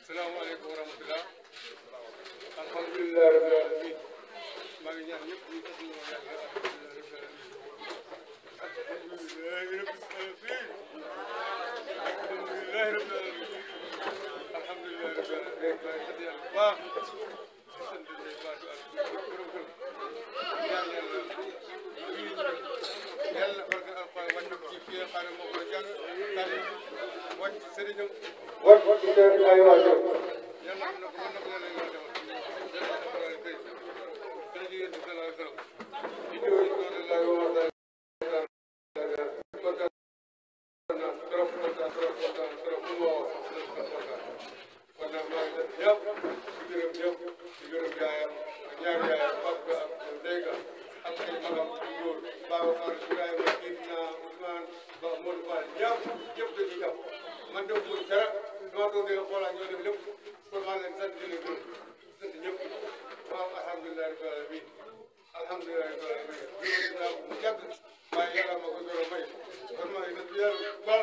salaamaaleykum wa rahmatulah. alhamdulilah rabbil alamin. maa ngi ñaan ñëpp ñu def ñu yàlla alhamdulilah rabbil alamin. alhamdulilah rabbil alamin. alhamdulilah rabbil alamin. maa ngi sant yàlla bu baax. di sant Ndeye Fatou ak borom kër. ñaan yàlla barke alxuraan wàcc ci kii nga xam ne moo ko jàng tari wàcc sëriñam wàcc ci ay waajur yàlla mën na ko yàlla defal yàlla na ko yàlla tey dara ji yéen sallallahu alayhi wa sallam di ñëw ñu doon la wax trop mu woo kon nag maa ngi def ñëpp di gërëm ñëpp di gërëm yaayam ak ñaari yaayam Papa ak Ndeyga ak ay magam góor Babacar Ibrahima Kidna Ousmane Ba Modou Fall ñëpp dañuy jàpp man def muy dara dama toog di xoolaa ñoo def lépp kon maa leen sant di leen gërëm sant ñëpp waaw alhamdulilah rabbil alamin alhamdulilah rabbil alamin jërëjëf naa ko mu yàgg waaye yàlla ma ko door a may kon maa ngi sant yàlla ba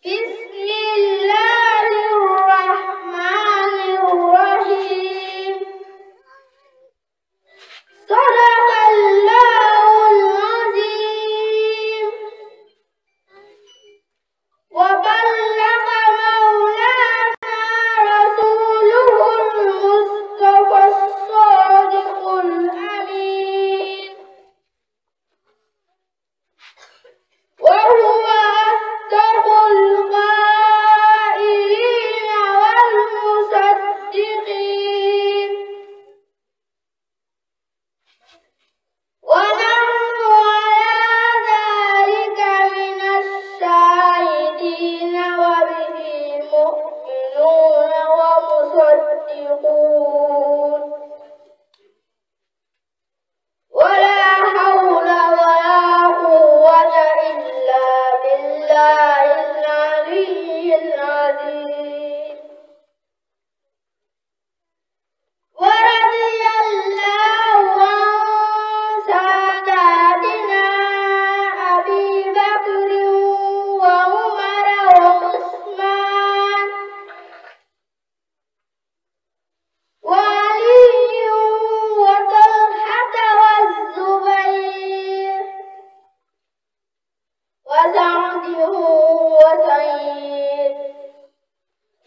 بسم الله وعهد وسيد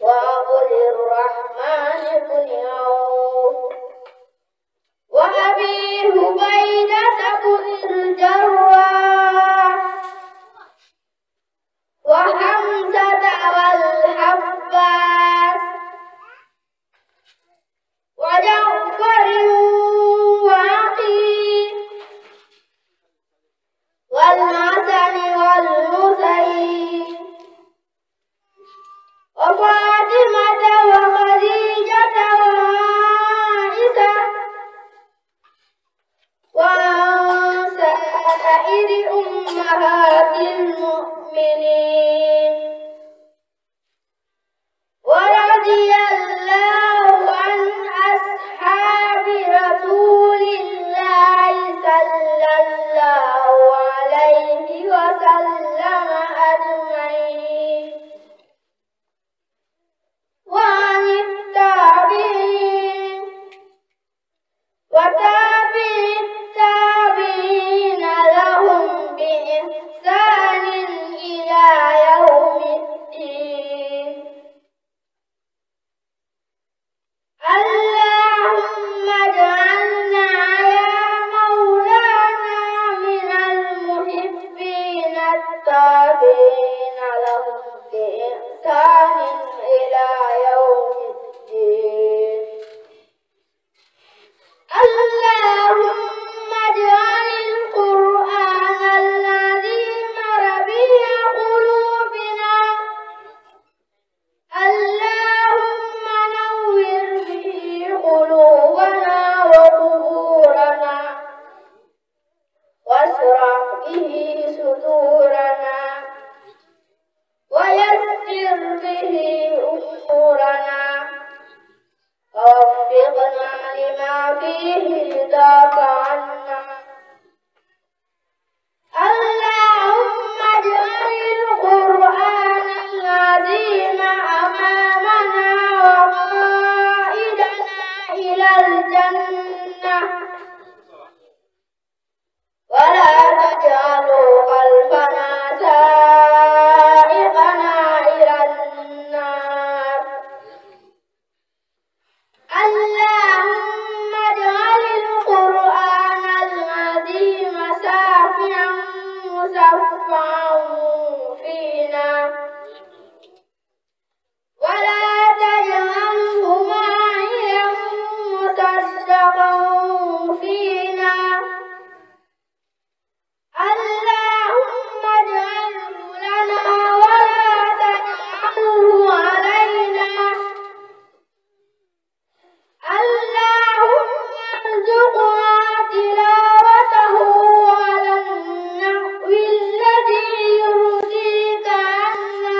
وعبد الرحمن بن عوف وأبي عبيدة بن الجراح وحمزة والعباس وجعفر وعقيل والحسن والحسين وفاطمة وخديجة وعائشة وعن سائر أمهات المؤمنين ورضي الله عن أصحاب رسول الله صلى الله عليه وسلم أجمعين وعن التابعين وتابع التابعين لهم بإحسان إلى يوم الدين. اللهم اجعلنا يا مولانا من المحبين التابعين لهم بإحسان إلى يوم الدين. اللهم اجعل القرآن العظيم ربيع قلوبنا. اللهم نور به قلوبنا وقبورنا واشرح به صدورنا ويسر به أمورنا ووفقنا لما فيه رضاك عنا. اللهم اجعل القرآن العظيم أمامنا وقائدنا إلى الجنة ولا تجعله خلفنا سائقنا إلى النار. اللهم اجعل القرآن العظيم شافعا مشفعا فينا ولا تجعله ماعيا مصدقا فينا. اللهم اجعله لنا ولا تجعله علينا. اللهم ارزقنا تلاوته على النحو الذي يرضيك عنا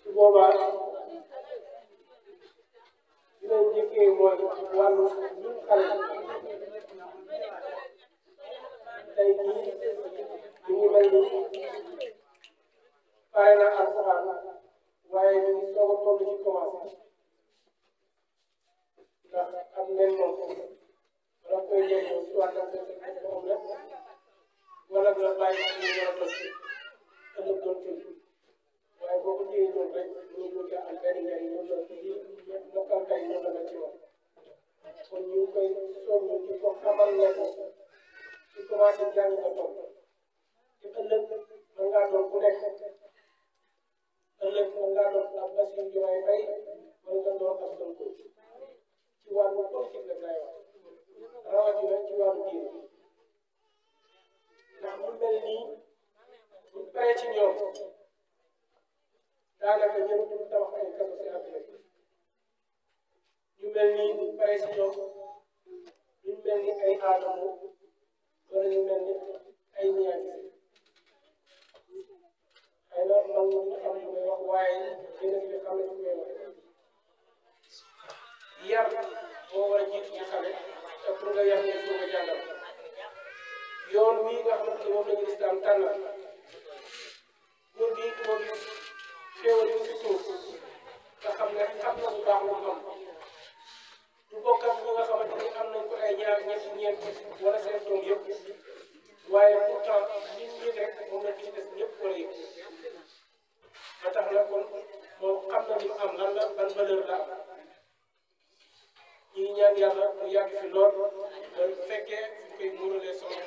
su boobaa dinañ njëkkee mooy wàllu ñun xale tey jii ñu ngi mel ni pare na alxuraan waaye ñu ngi soog a toll ci commencé ndax am leen moom wala koy jëriñoo soit da nga koy def ko am wala nga bàyyi ko ñu war a toog ëllëg doon tëj waaye boo ko téye noonu rek ñu bëgg a am benn njëriñ ñoom la lii mokkal kay ñoom la mel ci moom kon ñu ngi koy soññ di ko xamal ne ko ci commencé jàng nga toog te ëllëg mën ngaa doon ku nekk ëllëg mën ngaa doon ab Bassirou Diomaye Faye wala nga doon ab Sonko ci wàllu politique nag laay wax rawatina ci wàllu diine ndax mu mel nii bu paree ci ñoom daanaka jërutul tabax ay kaso si àdduna bi ñu mel nii bu paree ci ñoom ñu mel ni ay aadamu wala ñu mel ni ay ñaagis xëy na man ñu xam lu may wax waaye dina fi xam ne fu may wax yar moo war a jiitu ci xale te pour nga yar ne foo nga jàngal yoon wii nga xamante ni moom la ñu lislaam tànnal góor gi moo gis xéewal yi si suuf nga xam ne xam na bu baax lu am du bokk ak ñi nga xamante ni am nañ ko ay ñaar ñetti ñeent wala seen doom yëpp waaye pourtant nit ñi rek moom la ci des ñëpp war a yëg ba tax na kon moom xam na li mu am lan la ban valeur la ñi ñaan yàlla mu yàgg fi lool ba fekkee fu koy muuralee soxla